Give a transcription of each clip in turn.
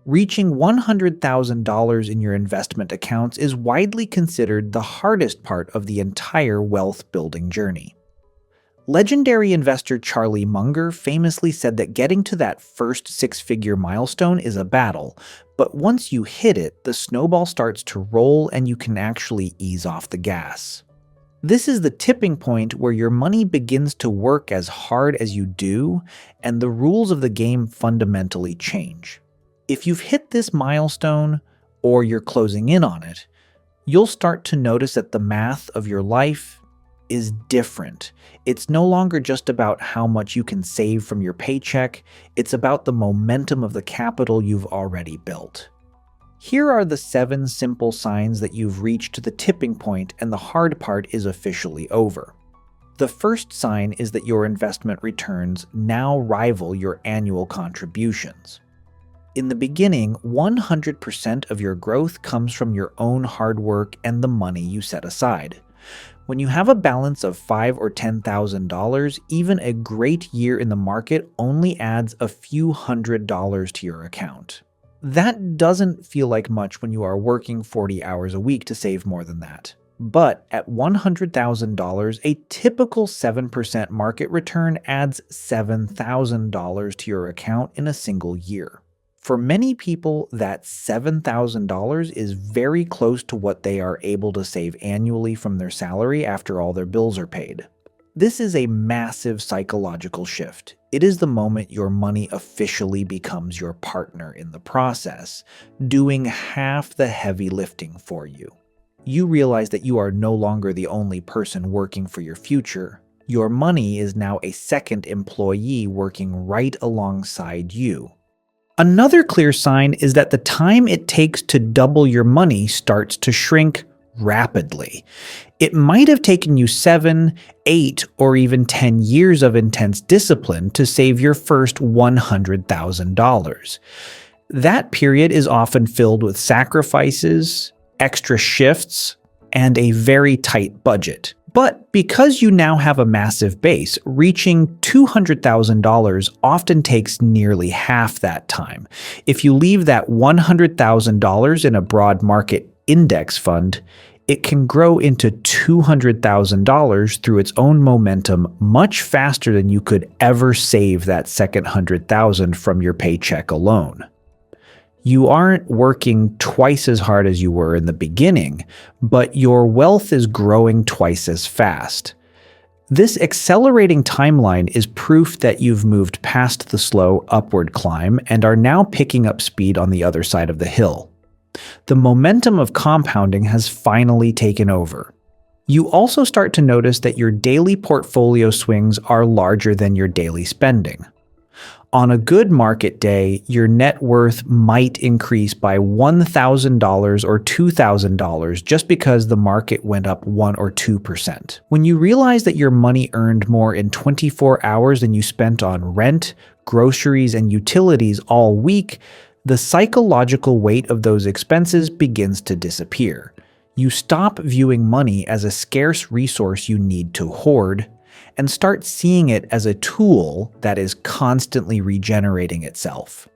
Reaching $100,000 in your investment accounts is widely considered the hardest part of the entire wealth building journey. Legendary investor Charlie Munger famously said that getting to that first six-figure milestone is a battle, but once you hit it, the snowball starts to roll and you can actually ease off the gas. This is the tipping point where your money begins to work as hard as you do, and the rules of the game fundamentally change. If you've hit this milestone, or you're closing in on it, you'll start to notice that the math of your life is different. It's no longer just about how much you can save from your paycheck, it's about the momentum of the capital you've already built. Here are the 7 simple signs that you've reached the tipping point and the hard part is officially over. The first sign is that your investment returns now rival your annual contributions. In the beginning, 100% of your growth comes from your own hard work and the money you set aside. When you have a balance of $5,000 or $10,000, even a great year in the market only adds a few $100s to your account. That doesn't feel like much when you are working 40 hours a week to save more than that. But at $100,000, a typical 7% market return adds $7,000 to your account in a single year. For many people, that $7,000 is very close to what they are able to save annually from their salary after all their bills are paid. This is a massive psychological shift. It is the moment your money officially becomes your partner in the process, doing half the heavy lifting for you. You realize that you are no longer the only person working for your future. Your money is now a second employee working right alongside you. Another clear sign is that the time it takes to double your money starts to shrink rapidly. It might have taken you 7, 8, or even 10 years of intense discipline to save your first $100,000. That period is often filled with sacrifices, extra shifts, and a very tight budget. But because you now have a massive base, reaching $200,000 often takes nearly half that time. If you leave that $100,000 in a broad market index fund, it can grow into $200,000 through its own momentum much faster than you could ever save that second $100,000 from your paycheck alone. You aren't working twice as hard as you were in the beginning, but your wealth is growing twice as fast. This accelerating timeline is proof that you've moved past the slow upward climb and are now picking up speed on the other side of the hill. The momentum of compounding has finally taken over. You also start to notice that your daily portfolio swings are larger than your daily spending. On a good market day, your net worth might increase by $1,000 or $2,000 just because the market went up 1 or 2%. When you realize that your money earned more in 24 hours than you spent on rent, groceries, and utilities all week, the psychological weight of those expenses begins to disappear. You stop viewing money as a scarce resource you need to hoard, and start seeing it as a tool that is constantly regenerating itself.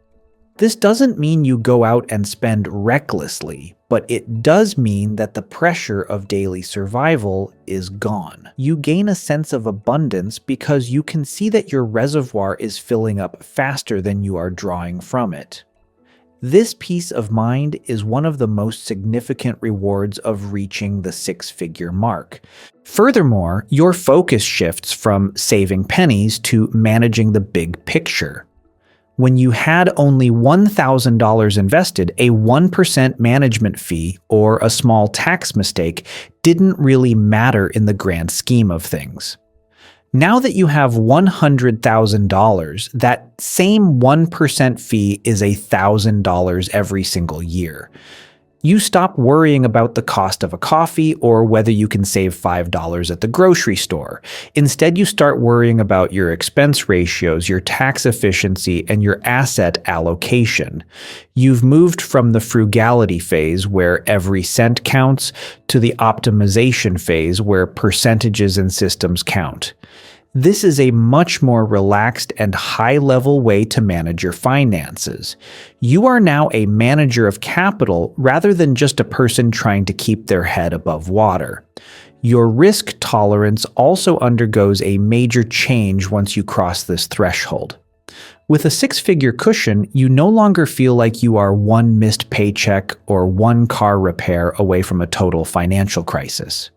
This doesn't mean you go out and spend recklessly, but it does mean that the pressure of daily survival is gone. You gain a sense of abundance because you can see that your reservoir is filling up faster than you are drawing from it. This peace of mind is one of the most significant rewards of reaching the six-figure mark. Furthermore, your focus shifts from saving pennies to managing the big picture. When you had only $1,000 invested, a 1% management fee or a small tax mistake didn't really matter in the grand scheme of things. Now that you have $100,000, that same 1% fee is $1,000 every single year. You stop worrying about the cost of a coffee or whether you can save $5 at the grocery store. Instead, you start worrying about your expense ratios, your tax efficiency, and your asset allocation. You've moved from the frugality phase where every cent counts to the optimization phase where percentages and systems count. This is a much more relaxed and high-level way to manage your finances. You are now a manager of capital rather than just a person trying to keep their head above water. Your risk tolerance also undergoes a major change once you cross this threshold. With a six-figure cushion, you no longer feel like you are one missed paycheck or one car repair away from a total financial crisis.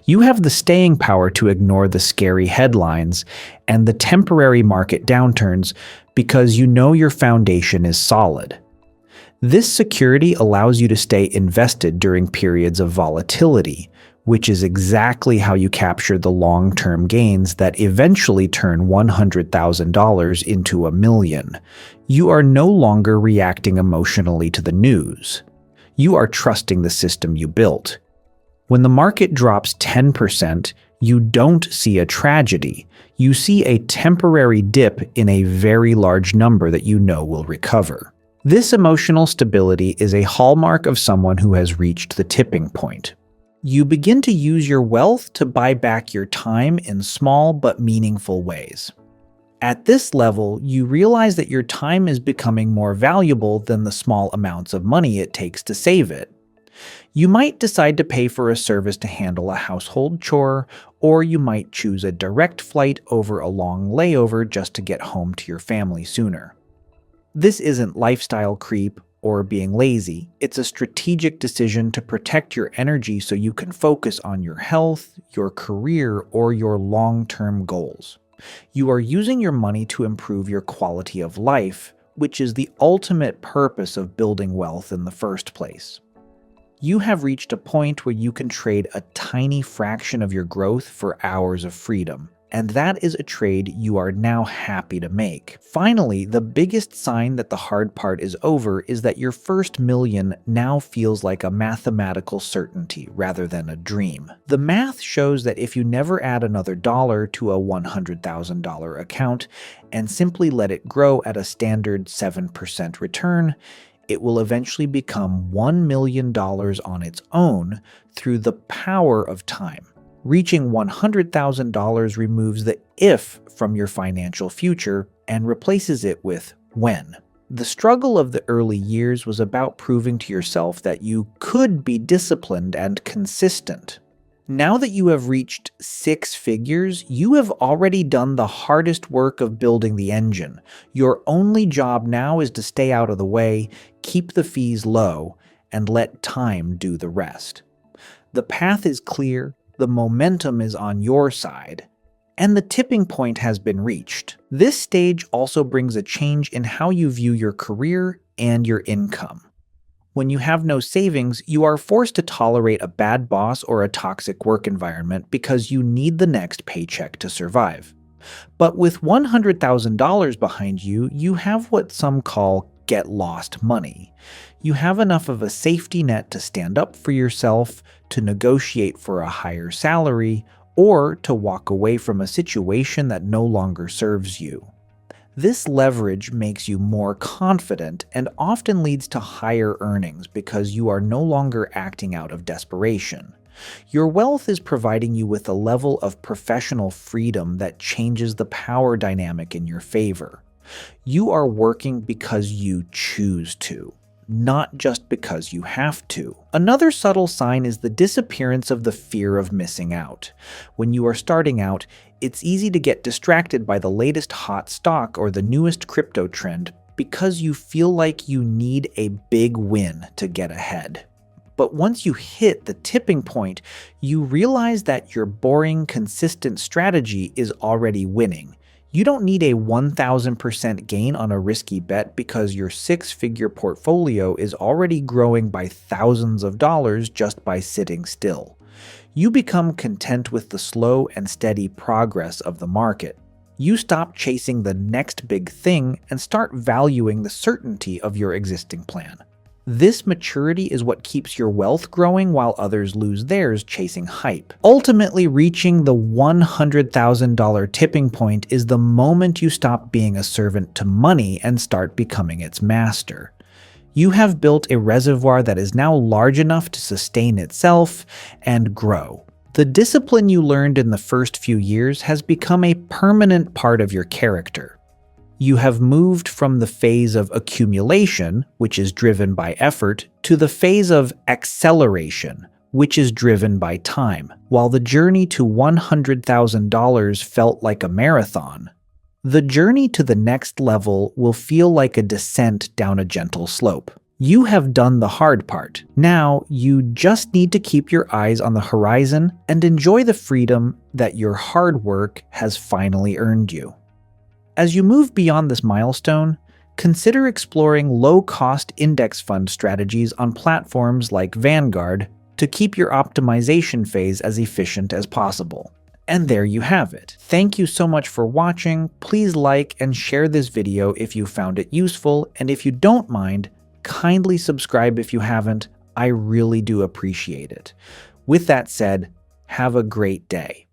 You have the staying power to ignore the scary headlines and the temporary market downturns because you know your foundation is solid. This security allows you to stay invested during periods of volatility, which is exactly how you capture the long-term gains that eventually turn $100,000 into $1 million. You are no longer reacting emotionally to the news. You are trusting the system you built. When the market drops 10%, you don't see a tragedy. You see a temporary dip in a very large number that you know will recover. This emotional stability is a hallmark of someone who has reached the tipping point. You begin to use your wealth to buy back your time in small but meaningful ways. At this level, you realize that your time is becoming more valuable than the small amounts of money it takes to save it. You might decide to pay for a service to handle a household chore, or you might choose a direct flight over a long layover just to get home to your family sooner. This isn't lifestyle creep or being lazy. It's a strategic decision to protect your energy so you can focus on your health, your career, or your long-term goals. You are using your money to improve your quality of life, which is the ultimate purpose of building wealth in the first place. You have reached a point where you can trade a tiny fraction of your growth for hours of freedom, and that is a trade you are now happy to make. Finally, the biggest sign that the hard part is over is that your first million now feels like a mathematical certainty rather than a dream. The math shows that if you never add another dollar to a $100,000 account and simply let it grow at a standard 7% return, it will eventually become $1 million on its own through the power of time. Reaching $100,000 removes the if from your financial future and replaces it with when. The struggle of the early years was about proving to yourself that you could be disciplined and consistent. Now that you have reached six figures, you have already done the hardest work of building the engine. Your only job now is to stay out of the way, keep the fees low, and let time do the rest. The path is clear, the momentum is on your side, and the tipping point has been reached. This stage also brings a change in how you view your career and your income. When you have no savings, you are forced to tolerate a bad boss or a toxic work environment because you need the next paycheck to survive. But with $100,000 behind you, you have what some call get-lost money. You have enough of a safety net to stand up for yourself, to negotiate for a higher salary, or to walk away from a situation that no longer serves you. This leverage makes you more confident and often leads to higher earnings because you are no longer acting out of desperation. Your wealth is providing you with a level of professional freedom that changes the power dynamic in your favor. You are working because you choose to, not just because you have to. Another subtle sign is the disappearance of the fear of missing out. When you are starting out, it's easy to get distracted by the latest hot stock or the newest crypto trend because you feel like you need a big win to get ahead. But once you hit the tipping point, you realize that your boring, consistent strategy is already winning. You don't need a 1,000% gain on a risky bet because your six-figure portfolio is already growing by thousands of dollars just by sitting still. You become content with the slow and steady progress of the market. You stop chasing the next big thing and start valuing the certainty of your existing plan. This maturity is what keeps your wealth growing while others lose theirs chasing hype. Ultimately, reaching the $100,000 tipping point is the moment you stop being a servant to money and start becoming its master. You have built a reservoir that is now large enough to sustain itself and grow. The discipline you learned in the first few years has become a permanent part of your character. You have moved from the phase of accumulation, which is driven by effort, to the phase of acceleration, which is driven by time. While the journey to $100,000 felt like a marathon, the journey to the next level will feel like a descent down a gentle slope. You have done the hard part. Now, you just need to keep your eyes on the horizon and enjoy the freedom that your hard work has finally earned you. As you move beyond this milestone, consider exploring low-cost index fund strategies on platforms like Vanguard to keep your optimization phase as efficient as possible. And there you have it. Thank you so much for watching. Please like and share this video if you found it useful, and if you don't mind, kindly subscribe if you haven't. I really do appreciate it. With that said, have a great day.